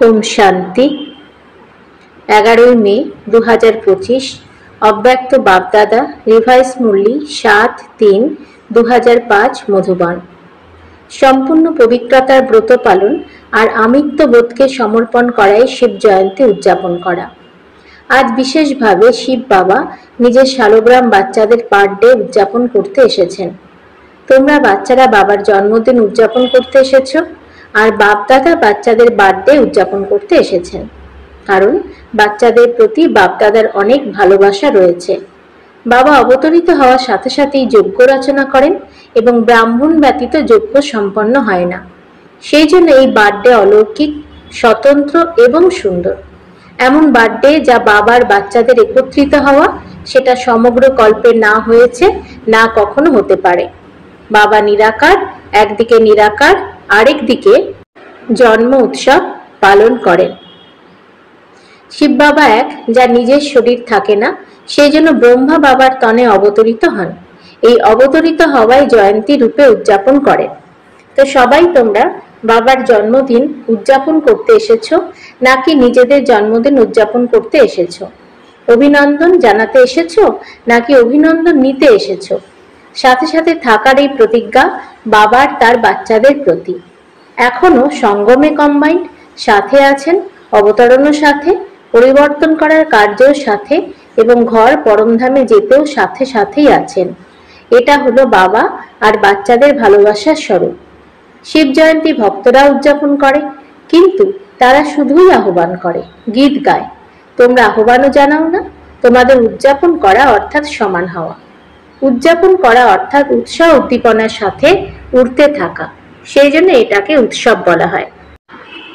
ओम शांति 11 मे 2025 अव्यक्त बापदादा रिवाइज मुरली 7-3-2005 मधुबन। सम्पूर्ण पवित्रतार व्रत पालन और आमित्वबोधके समर्पण कराई शिव जयंती उद्यापन करा। आज विशेष भावे शिव बाबा निजेर शालोग्राम बाच्चादेर बार्थडे उद्यापन करते एसेछेन। तोमरा बाच्चारा बाबार जन्मदिन उद्यापन करते एसेछो और बापदादा बाच्चादेर बार्थडे उद्यापन करते एसेछेन, कारण बाच्चादेर प्रति बापदादार अनेक भालोबासा रयेछे। बाबा अवतरित हওয়ার साथे साथेई यज्ञ रचना करेन एबं ब्राह्मण व्यतीत यज्ञ सम्पन्न हय ना। सेइजन्य एई बार्थडे अलौकिक, स्वतंत्र एबं सुंदर। एमन बार्थडे जा बाबार बाच्चादेर एकत्रित हওয়া सेटा समग्र कल्पे ना हयेछे, ना कखनो होते पारे। बाबा निराकार, एकदिके निराकार आरेक दिके जन्म उत्सव पालन करें। शिव बाबा एक जा निजेर शरीर थाके ना, सेइजन्य ब्रह्मा बाबार तने अवतरित हन। एई अवतरित हওয়াই जयंती रूपे उद्यापन करें। तो सबाई तोमरा बाबार जन्मदिन उद्यापन करते एसेछो नाकि निजेदेर जन्मदिन उद्यापन करते एसेछो? अभिनंदन जानाते एसेछो नाकि अभिनंदन निते एसेछो? साथे साथे थाकार एई प्रतिज्ञा बाबार तार बाच्चादेर प्रति एखोनो संगमे कम्बाइंड, साथे आछेन, अवतरणो साथे, परिवर्तन करार कार्योर साथे एबं घर परमधामे जेतेও साथे साथेई आछेन। एटा हलो बाबा और बाच्चादेर भालोबासार स्वरूप। शिव जयंती भक्तरा उद्यापन करे, किन्तु तारा शुधुई आह्वान करे, गीत गाय। तोमरा आह्वानও जानाओ ना। तोमादेर उद्यापन करा अर्थात समान हওয়া। उद्यापन करा अर्थात उत्साह उद्दीपनार साथे उड़ते थाका, सेइजन्य एटाके उत्सव बला हय।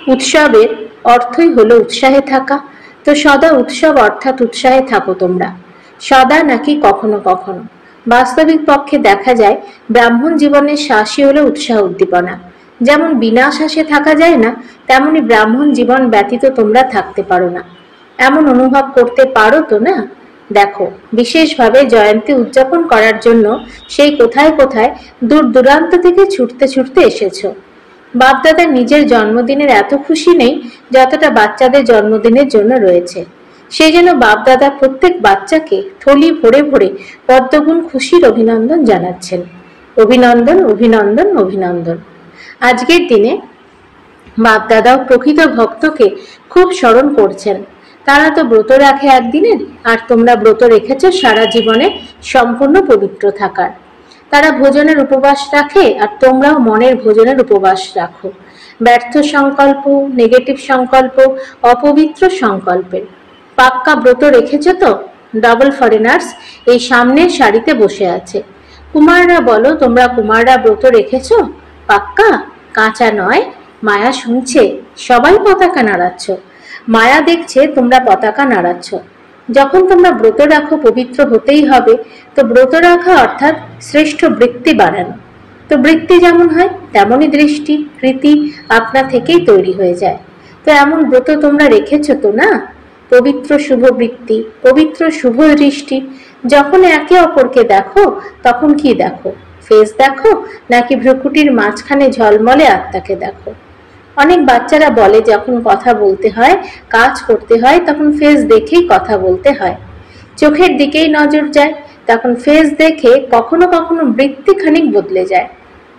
उत्सवेर अर्थई हलो उत्साहे थाका। तो सदा उत्सव अर्थात उत्साहे थाको तोमरा, सदा नाकि कखनो कखनो। वास्तविक पक्षे देखा जाए ब्राह्मण जीवनेर श्वासई हलो उत्साह उद्दीपना। जेमन बिना श्वासे थाका जाय ना, तेमनि ब्राह्मण जीवन व्यतीत तोमरा थाकते पारो ना। एमन अनुभव करते पारो तो ना? देखो, विशेषभावे जयंती उद्यापन करार जन्य सेई कोथाय कोथाय दूर दूरान्त थेके छुटते छुटते एसेछो। बापदादा निजेर जन्मदिनेर एत खुशी नेই যতটা বাচ্চাদের জন্মদিনের জন্য রয়েছে। সেজন্য বাপদাদা প্রত্যেক বাচ্চাকে থলি ভরে ভরে পদ্মগুণ খুশির অভিনন্দন জানাচ্ছেন। অভিনন্দন, অভিনন্দন, অভিনন্দন। আজকের দিনে বাপদাদাও প্রকৃত ভক্তকে খুব স্মরণ করছেন। তারা তো ব্রত রাখে একদিনের, আর তোমরা ব্রত রেখেছো সারা জীবনে সম্পূর্ণ পবিত্র থাকার। তারা ভোজনের উপবাস রাখে আর তোমরাও মনের ভোজনের উপবাস রাখো। ব্যর্থ সংকল্প, নেগেটিভ সংকল্প, অপবিত্র সংকল্পের পাক্কা ব্রত রেখেছো তো? ডাবল ফরেনার্স এই সামনের সারিতে বসে আছে। কুমাররা বলো, তোমরা কুমাররা ব্রত রেখেছো পাক্কা? কাঁচা নয়, মায়া শুনছে, সবাই পতাকা নাড়াচ্ছ। মায়া দেখছে তোমরা পতাকা নাড়াচ্ছ। যখন তোমরা ব্রত রাখো পবিত্র হতেই হবে, তো ব্রত রাখা অর্থাৎ শ্রেষ্ঠ বৃত্তি বাড়ানো। তো বৃত্তি যেমন হয় তেমনই দৃষ্টি কৃতি আপনা থেকেই তৈরি হয়ে যায়। তো এমন ব্রত তোমরা রেখেছো তো না? পবিত্র শুভ বৃত্তি, পবিত্র শুভ দৃষ্টি। যখন একে অপরকে দেখো তখন কি দেখো? ফেস দেখো নাকি ভ্রুকুটির মাঝখানে ঝলমলে আত্মাকে দেখো? অনেক বাচ্চারা বলে যখন কথা বলতে হয়, কাজ করতে হয়, তখন ফেস দেখেই কথা বলতে হয়। চোখের দিকেই নজর যায়, তখন ফেস দেখে কখনো কখনো বৃত্তি খানিক বদলে যায়।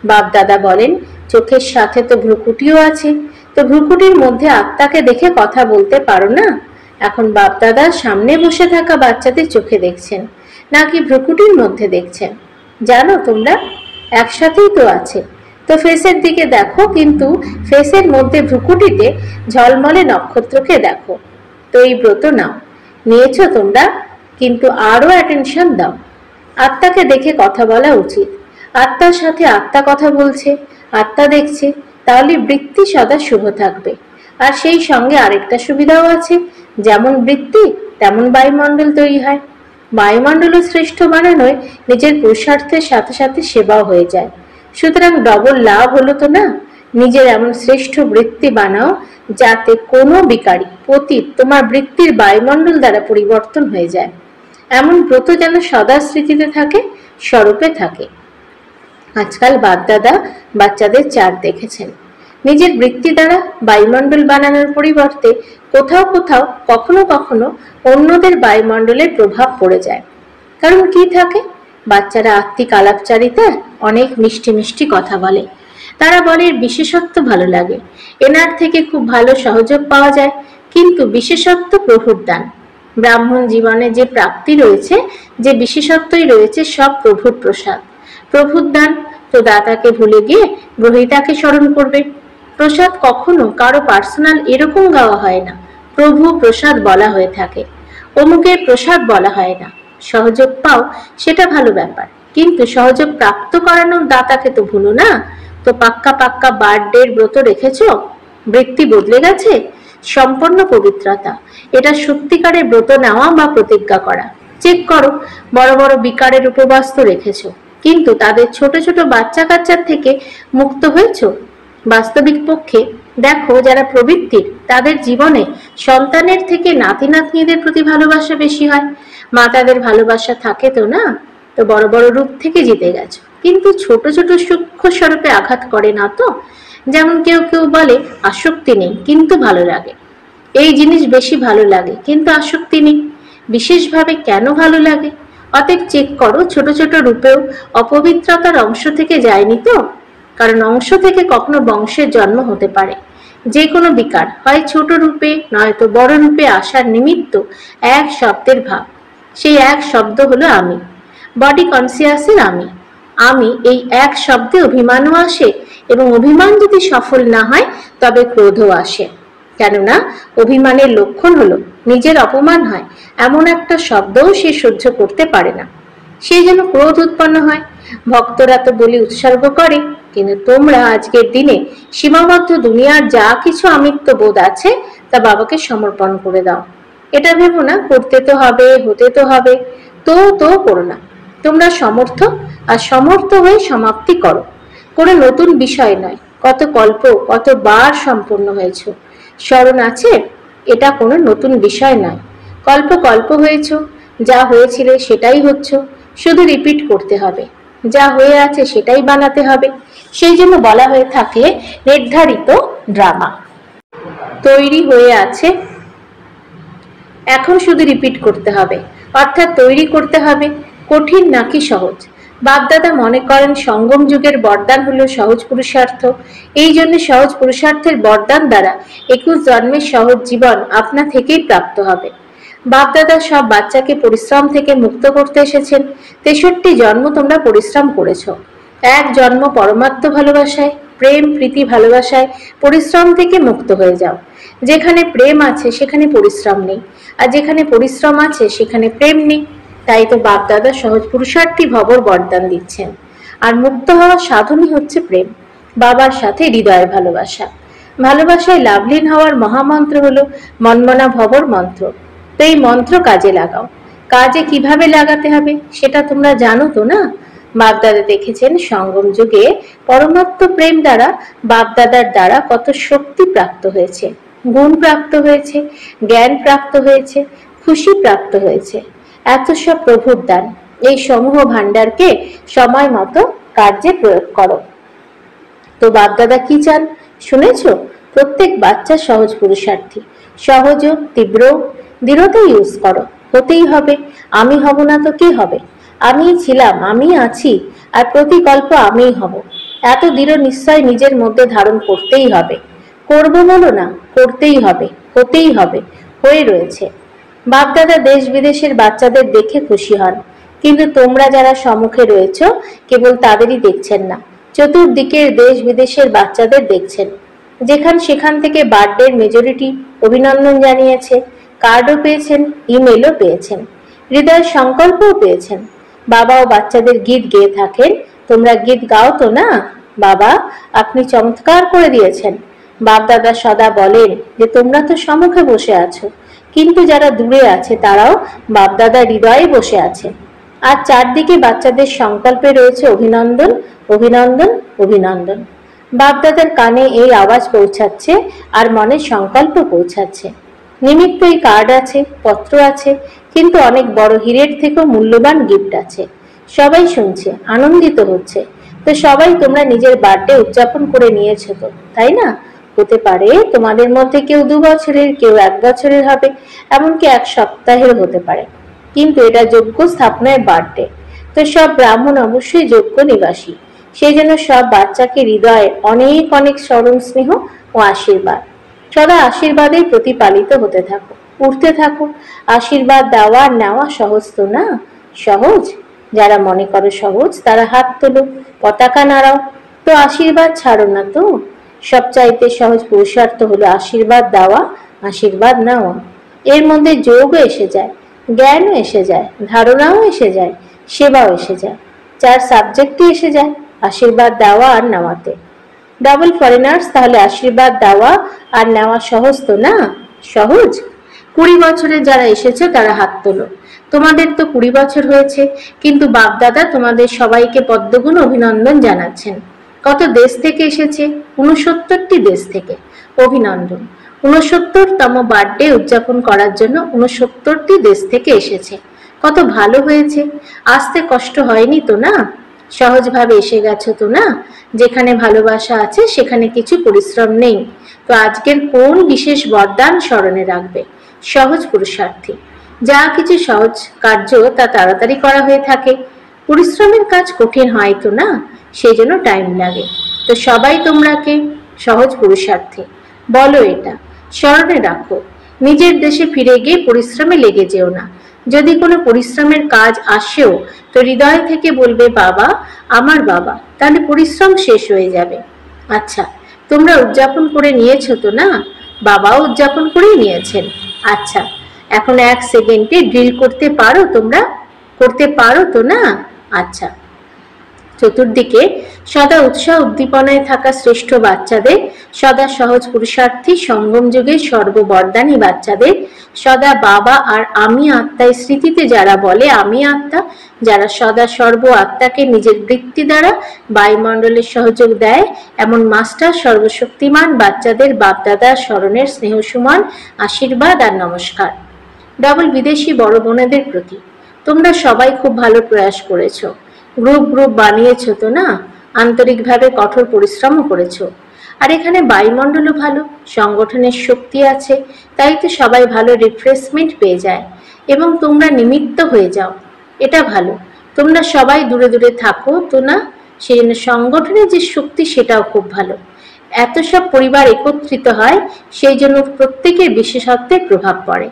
বাপদাদা বলেন চোখের সাথে তো ভ্রুকুটিও আছে, তো ভ্রুকুটির মধ্যে আত্মাকে দেখে কথা বলতে পারো না? এখন বাপদাদা সামনে বসে থাকা বাচ্চাদের চোখে দেখছেন নাকি ভ্রুকুটির মধ্যে দেখছেন? জানো তোমরা একসাথেই তো আছে। তো ফেসের দিকে দেখো, কিন্তু ফেসের মধ্যে ভ্রুকুটিতে ঝলমলে নক্ষত্রকে দেখো। তো এই ব্রত নাও, নিয়েছো তোমরা, কিন্তু আরো অ্যাটেনশন দাও। আত্মাকে দেখে কথা বলা উচিত। আত্মার সাথে আত্মা কথা বলছে, আত্মা দেখছে, তাহলে বৃত্তি সদা শুভ থাকবে। আর সেই সঙ্গে আরেকটা সুবিধাও আছে, যেমন বৃত্তি তেমন বায়ুমণ্ডল তৈরি হয়। বায়ুমণ্ডলও শ্রেষ্ঠ বানানোয় নিজের পুরুষার্থের সাথে সাথে সেবাও হয়ে যায়। সুতরাং ডবল লাভ হলো তো না? নিজের এমন শ্রেষ্ঠ বৃত্তি বানাও যাতে কোনো বিকারী পতিত তোমার বৃত্তির বায়ুমণ্ডল দ্বারা পরিবর্তন হয়ে যায়। এমন ব্রত যেন সদা স্মৃতিতে থাকে, স্বরূপে থাকে। আজকাল বাপদাদা বাচ্চাদের চাঁদ দেখেছেন। নিজের বৃত্তি দ্বারা বায়ুমণ্ডল বানানোর পরিবর্তে কোথাও কোথাও কখনো কখনো অন্যদের বায়ুমণ্ডলের প্রভাব পড়ে যায়। কারণ কি থাকে? বাচ্চারা আত্মিক আলাপচারিতা অনেক মিষ্টি মিষ্টি কথা বলে। তারা বলে বিশেষত্ব ভালো লাগে, এনার থেকে খুব ভালো সহযোগ পাওয়া যায়। কিন্তু বিশেষত্ব প্রভুর দান। ব্রাহ্মণ জীবনে যে প্রাপ্তি রয়েছে, যে বিশেষত্বই রয়েছে, সব প্রভুর প্রসাদ, প্রভুর দান। তো দাতাকে ভুলে গিয়ে গ্রহীতাকে স্মরণ করবে। প্রসাদ কখনো কারো পার্সোনাল এরকম গাওয়া হয় না। প্রভু প্রসাদ বলা হয়ে থাকে, অমুকের প্রসাদ বলা হয় না। সহযোগ পাও সেটা ভালো ব্যাপার, কিন্তু সহযোগ প্রাপ্ত করানোর দাতাকে তো ভুলো না। তো পাক্কা পাক্কা বার্থডের ব্রত রেখেছ? বৃত্তি বদলে গেছে? সম্পূর্ণ পবিত্রতা, এটা সত্যিকারের ব্রত নেওয়া বা প্রতিজ্ঞা করা। চেক করো, বড় বড় বিকারের উপবাস তো রেখেছ, কিন্তু তাদের ছোট ছোট বাচ্চা কাচ্চার থেকে মুক্ত হয়েছ? বাস্তবিক পক্ষে দেখো, যারা প্রবৃত্তির তাদের জীবনে সন্তানের থেকে নাতি নাতনিদের প্রতি ভালোবাসা বেশি হয়। মাতাদের ভালোবাসা থাকে তো না? তো বড় বড় রূপ থেকে জিতে গেছো, কিন্তু ছোট ছোট সূক্ষ্ম স্বরূপে আঘাত করে না তো? যেমন কেউ কেউ বলে আসক্তি নেই কিন্তু ভালো লাগে, এই জিনিস বেশি ভালো লাগে কিন্তু আসক্তি নেই। বিশেষভাবে কেন ভালো লাগে? অতএব চেক করো, ছোট ছোট রূপেও অপবিত্রতার অংশ থেকে যায়নি তো? কারণ অংশ থেকে কখনো বংশের জন্ম হতে পারে। যে কোনো বিকার হয় ছোট রূপে নয়তো বড় রূপে আসার নিমিত্ত এক শব্দের ভাব। সেই এক শব্দ হলো আমি, বডি কনসিয়াসের আমি। আমি এই এক শব্দে অভিমানও আসে, এবং অভিমান যদি সফল না হয় তবে ক্রোধও আসে। কেননা অভিমানের লক্ষণ হলো নিজের অপমান হয়, এমন একটা শব্দও সে সহ্য করতে পারে না, সেই জন্য ক্রোধ উৎপন্ন হয়। ভক্তরা তো বলি উৎসর্গ করে, কিন্তু তোমরা আজকের দিনে সীমাবদ্ধ দুনিয়ার যা কিছু আমিত্ব বোধ আছে তা বাবাকে সমর্পণ করে দাও। এটা ভেবো না করতে তো হবে, হতে তো হবে, তো করো না। তোমরা সমর্থ, আর সমর্থ হয়ে সমাপ্তি করো। কোনো নতুন বিষয় নয়, কত কল্প কতবার সম্পূর্ণ হয়েছ, স্মরণ আছে? এটা কোনো নতুন বিষয় নয়। কল্প কল্প হয়েছ, যা হয়েছিল সেটাই হচ্ছ, শুধু রিপিট করতে হবে। যা হয়ে আছে সেটাই বানাতে হবে। সেই জন্য বলা হয়ে থাকে নির্ধারিত ড্রামা তৈরি হয়ে আছে, এখন শুধু রিপিট করতে হবে, অর্থাৎ তৈরি করতে হবে। কঠিন নাকি সহজ? বাপদাদা মনে করেন সঙ্গম যুগের বরদান হলো সহজ পুরুষার্থ। এই জন্য সহজ পুরুষার্থের বরদান দ্বারা 21 জন্মের সহজ জীবন আপনা থেকেই প্রাপ্ত হবে। বাপদাদা সব বাচ্চাকে পরিশ্রম থেকে মুক্ত করতে এসেছেন। 63 জন্ম তোমরা পরিশ্রম করেছ। এক জন্ম পরমাত্ম ভালোবাসায়, প্রেম প্রীতি ভালোবাসায় পরিশ্রম থেকে মুক্ত হয়ে যাও। যেখানে প্রেম আছে সেখানে পরিশ্রম নেই, আর যেখানে পরিশ্রম আছে সেখানে প্রেম নেই। তাই তো বাপদাদা সহজ পুরুষার্থী ভবর বরদান দিচ্ছেন। আর মুক্ত হওয়ার সাধনই হচ্ছে প্রেম, বাবার সাথে হৃদয়ের ভালোবাসা। ভালোবাসায় লাভলীন হওয়ার মহামন্ত্র হলো মনমনা ভবর মন্ত্র। তো এই মন্ত্র কাজে লাগাও। কাজে কিভাবে লাগাতে হবে সেটা তোমরা জানো তো না? বাপদাদা দেখেছেন সঙ্গম যুগে পরমাত্ম প্রেম দ্বারা বাপদাদার দ্বারা কত শক্তি প্রাপ্ত হয়েছে, গুণ প্রাপ্ত হয়েছে, জ্ঞান প্রাপ্ত হয়েছে, খুশি প্রাপ্ত হয়েছে। এত সব প্রভুর দান। এই সমূহ ভান্ডারকে সময় মতো কার্যে প্রয়োগ করো। তো বাপদাদা কি চান শুনেছ? প্রত্যেক বাচ্চা সহজ পুরুষার্থী, সহজ তীব্র দৃঢ়তা ইউজ করো। হতেই হবে, আমি হব না তো কে হবে? আমি ছিলাম, আমি আছি, আর প্রতিকল্প আমিই হব। এত দৃঢ় নিশ্চয় নিজের মধ্যে ধারণ করতেই হবে। করবো বলো না, করতেই হবে, হতেই হবে, হয়ে রয়েছে। বাপদাদা দেশ বিদেশের বাচ্চাদের দেখে খুশি হন, কিন্তু তোমরা যারা সম্মুখে রয়েছ কেবল তাদেরই দেখছেন না, চতুর্দিকের দেশ বিদেশের বাচ্চাদের দেখছেন। যেখান সেখান থেকে বার্থডের মেজরিটি অভিনন্দন জানিয়েছে, কার্ডও পেয়েছেন, ইমেলও পেয়েছেন, হৃদয়ের সংকল্পও পেয়েছেন। বাবাও বাচ্চাদের গীত গেয়ে থাকেন। তোমরা গীত গাও তো না? বাবা আপনি চমৎকার করে দিয়েছেন। বাপদাদা সদা বলেন যে তোমরা তো সম্মুখে বসে আছো, কিন্তু যারা দূরে আছে তারাও বাপদাদা হৃদয়ে বসে আছে। আর চারদিকে বাচ্চাদের সংকল্পে রয়েছে অভিনন্দন, অভিনন্দন, অভিনন্দন। বাপদাদার কানে এই আওয়াজ পৌঁছাচ্ছে, আর মনে সংকল্প পৌঁছাচ্ছে। নিমিত্ত এই কার্ড আছে, পত্র আছে, কিন্তু অনেক বড় হীরের থেকেও মূল্যবান গিফট আছে। সবাই শুনছে, আনন্দিত হচ্ছে, তো সবাই তোমরা নিজের বার্থডে উদযাপন করে নিয়েছো তো, তাই না? হতে পারে তোমাদের মধ্যে কেউ 2 বছরের, কেউ 1 বছরের হবে, এমনকি 1 সপ্তাহের হতে পারে, কিন্তু এটা যোগ্য স্থাপনায় বার্থডে। তো সব ব্রাহ্মণ অবশ্যই যোগ্য নিবাসী, সেই জন্য সব বাচ্চাকে হৃদয়ে অনেক অনেক স্মরণ, স্নেহ ও আশীর্বাদ। সদা আশীর্বাদে প্রতিপালিত হতে থাকো, উঠতে থাকো। আশীর্বাদ দেওয়া আর নেওয়া সহজ তো না? সহজ? যারা মনে করো সহজ তারা হাত তোলো, পতাকা নাড়াও। তো আশীর্বাদ ছাড়ো না তো। সবচাইতে সহজ পুরুষার্থ হলো আশীর্বাদ দেওয়া, আশীর্বাদ নেওয়া। এর মধ্যে যোগও এসে যায়, জ্ঞানও এসে যায়, ধারণাও এসে যায়, সেবাও এসে যায়। 4 সাবজেক্টই এসে যায় আশীর্বাদ দেওয়া আর নেওয়াতে। ডাবল ফরেনার্স, তাহলে আশীর্বাদ দেওয়া আর নেওয়া সহজ তো না? সহজ? 20 বছরের যারা এসেছে তারা হাত তোলো। তোমাদের তো 20 বছর হয়েছে, কিন্তু বাপদাদা তোমাদের সবাইকে পদ্মগুণ অভিনন্দন জানাচ্ছেন। কত দেশ থেকে এসেছে? 69টি দেশ থেকে। অভিনন্দন। 69তম বার্থডে উদযাপন করার জন্য 69টি দেশ থেকে এসেছে। কত ভালো হয়েছে। আসতে কষ্ট হয়নি তো না? সহজভাবে এসে গেছো তো না? যেখানে ভালোবাসা আছে সেখানে কিছু পরিশ্রম নেই। তো আজকের কোন বিশেষ বরদান স্মরণে রাখবে? সহজ পুরুষার্থী। যা কিছু সহজ কার্য তা তাড়াতাড়ি করা হয়ে থাকে। পরিশ্রমের কাজ কঠিন হয় তো না, সেই জন্য টাইম লাগে। তো সবাই তোমরা কে? সহজ পুরুষার্থী। বলো এটা, স্মরণে রাখো। নিজের দেশে ফিরে গিয়ে পরিশ্রমে লেগে যেও না। যদি কোনো পরিশ্রমের কাজ আসেও তো হৃদয় থেকে বলবে বাবা, আমার বাবা, তাহলে পরিশ্রম শেষ হয়ে যাবে। আচ্ছা, তোমরা উদযাপন করে নিয়েছো তো না? বাবাও উদযাপন করেই নিয়েছেন। আচ্ছা, এখন 1 সেকেন্ডে ড্রিল করতে পারো তোমরা? করতে পারো তো না? আচ্ছা। চতুর্দিকে সদা উৎসাহ উদ্দীপনায় থাকা শ্রেষ্ঠ বাচ্চাদের, সদা সহজ পুরুষার্থী সঙ্গম যুগে সর্ববরদানী বাচ্চাদের, সদা বাবা আর আমি আত্মায় স্মৃতিতে যারা বলে আমি আত্মা, যারা সদা সর্ব আত্মাকে নিজের বৃত্তি দ্বারা বায়ুমণ্ডলের সহযোগ দেয়, এমন মাস্টার সর্বশক্তিমান বাচ্চাদের বাপদাদার স্মরণের স্নেহ সমান আশীর্বাদ আর নমস্কার। ডাবল বিদেশি বড় বোনেদের প্রতি, তোমরা সবাই খুব ভালো প্রয়াস করেছো। গ্রুপ গ্রুপ বানিয়েছো তো না? আন্তরিকভাবে কঠোর পরিশ্রমও করেছো। আর এখানে বায়ুমণ্ডলও ভালো, সংগঠনের শক্তি আছে, তাই তো সবাই ভালো রিফ্রেশমেন্ট পেয়ে যায় এবং তোমরা নিমিত্ত হয়ে যাও। এটা ভালো। তোমরা সবাই দূরে দূরে থাকো তো না, সেই জন্য সংগঠনের যে শক্তি সেটাও খুব ভালো। এত সব পরিবার একত্রিত হয়, সেই জন্য প্রত্যেকের বিশেষত্বের প্রভাব পড়ে।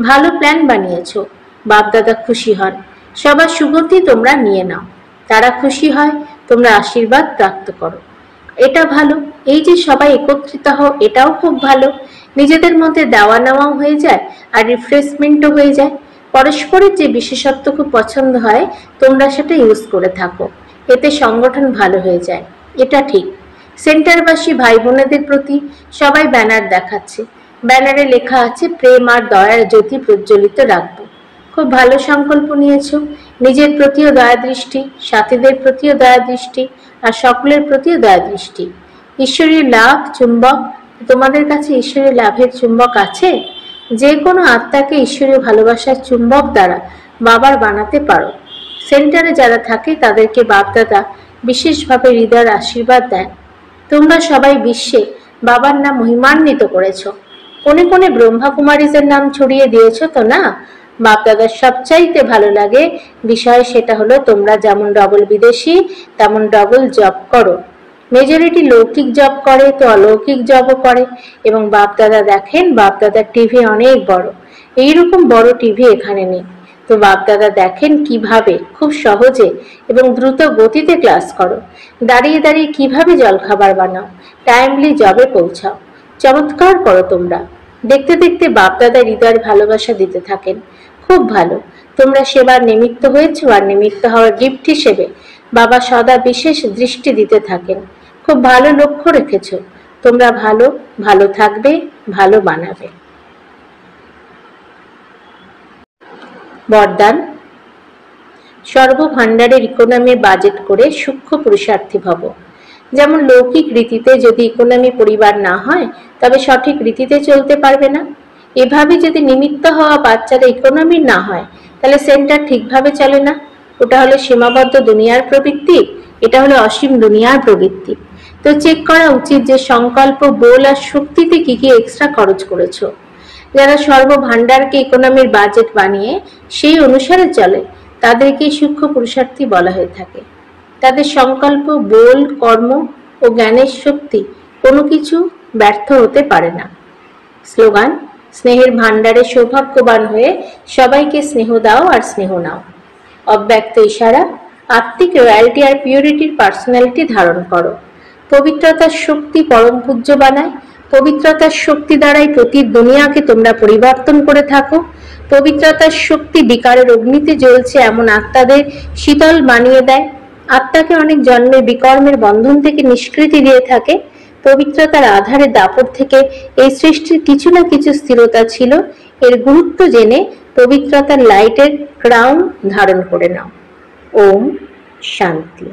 ভালো প্ল্যান বানিয়েছো, বাপদাদা খুশি হন। সবার সুগতি তোমরা নিয়ে নাও, তারা খুশি হয়, তোমরা আশীর্বাদ প্রাপ্ত করো। এটা ভালো। এই যে সবাই একত্রিত হও, এটাও খুব ভালো। নিজেদের মধ্যে দেওয়া নেওয়াও হয়ে যায় আর রিফ্রেশমেন্টও হয়ে যায়। পরস্পরের যে বিশেষত্ব খুব পছন্দ হয়, তোমরা সেটা ইউজ করে থাকো, এতে সংগঠন ভালো হয়ে যায়। এটা ঠিক। সেন্টারবাসী ভাই বোনেদের প্রতি সবাই ব্যানার দেখাচ্ছে, ব্যানারে লেখা আছে প্রেম আর দয়ার জ্যোতি প্রজ্বলিত রাখবো। খুব ভালো সংকল্প নিয়েছো। নিজের প্রতিও দয়া দৃষ্টি, সাথীদের প্রতিও দয়া দৃষ্টি, আর সকলের প্রতিও দয়া দৃষ্টি। ঈশ্বরীয় লাভ চুম্বক, তোমাদের কাছে ঈশ্বরীয় লাভের চুম্বক আছে? যে কোনো আত্মাকে ঈশ্বরীয় ভালোবাসার চুম্বক দ্বারা বাবার বানাতে পারো। সেন্টারে যারা থাকে তাদেরকে বাপদাদা বিশেষভাবে হৃদয়ের আশীর্বাদ দেন। তোমরা সবাই বিশ্বে বাবার নাম মহিমান্বিত করেছো। কোনে কোনে ব্রহ্মা কুমারীদের নাম ছড়িয়ে দিয়েছো তো না? বাপদাদার সবচাইতে ভালো লাগে বিষয় সেটা হলো তোমরা যেমন ডবল বিদেশি তেমন ডবল জব করো। মেজরিটি লৌকিক জব করে তো অলৌকিক জবও করে, এবং বাপদাদা দেখেন বাপদাদার টিভি অনেক বড়। এইরকম বড় টিভি এখানে নেই। তো বাপদাদা দেখেন কিভাবে খুব সহজে এবং দ্রুত গতিতে ক্লাস করো, দাঁড়িয়ে দাঁড়িয়ে কিভাবে জলখাবার বানাও, টাইমলি জবে পৌঁছাও। চমৎকার করো তোমরা। দেখতে দেখতে বাপদাদা হৃদয়ের ভালোবাসা দিতে থাকেন। খুব ভালো। তোমরা সেবার নিমিত্ত হয়েছো, আর নিমিত্ত হওয়ার গিফট হিসেবে বাবা সদা বিশেষ দৃষ্টি দিতে থাকেন। খুব ভালো লক্ষ্য রেখেছো। তোমরা ভালো, ভালো থাকবে, ভালো বানাবে। বরদান। সর্বভাণ্ডারের ইকোনমি বাজেট করে সূক্ষ্ম পুরুষার্থী ভব। যেমন লৌকিক রীতিতে যদি ইকোনমি পরিবার না হয়, তবে সঠিক রীতিতে চলতে পারবে না। এভাবে যদি নিমিত্ত হওয়া বাচ্চারা ইকোনমি না হয়, তাহলে সেন্টার ঠিকভাবে চলে না। ওটা হলো সীমাবদ্ধ দুনিয়ার প্রবৃত্তি। এটা হলো অসীম দুনিয়ার প্রবৃত্তি। তো চেক করা উচিত যে সংকল্প, বল আর শক্তিতে কি কি এক্সট্রা খরচ করেছো। যারা সর্বভাণ্ডারকে ইকোনমির বাজেট বানিয়ে সেই অনুসারে চলে, তাদেরকে সূক্ষ্ম পুরুষার্থী বলা হয়ে থাকে। তাদের সংকল্প, বল, কর্ম ও জ্ঞানের শক্তি কোনো কিছু ব্যর্থ হতে পারে না। স্লোগান: স্নেহের ভাণ্ডারে সৌভাগ্যবান হয়ে সবাইকে স্নেহ দাও আর স্নেহ নাও। অব্যক্ত ইশারা: আত্মিক রয়্যালটি আর পিউরিটির পার্সোনালিটি ধারণ করো। পবিত্রতার শক্তি পরম পূজ্য বানায়। পবিত্রতার শক্তি দ্বারাই প্রতি দুনিয়াকে তোমরা পরিবর্তন করে থাকো। পবিত্রতার শক্তি বিকারের অগ্নিতে জ্বলছে এমন আত্মাদের শীতল বানিয়ে দেয়। আত্মাকে অনেক জন্মের বিকর্মের বন্ধন থেকে নিষ্কৃতি দিয়ে থাকে। পবিত্রতার আধারে দাপট থেকে এই সৃষ্টির কিছু না কিছু স্থিরতা ছিল। এর গুরুত্ব জেনে পবিত্রতার লাইটের ক্রাউন ধারণ করে নাও। ওম শান্তি।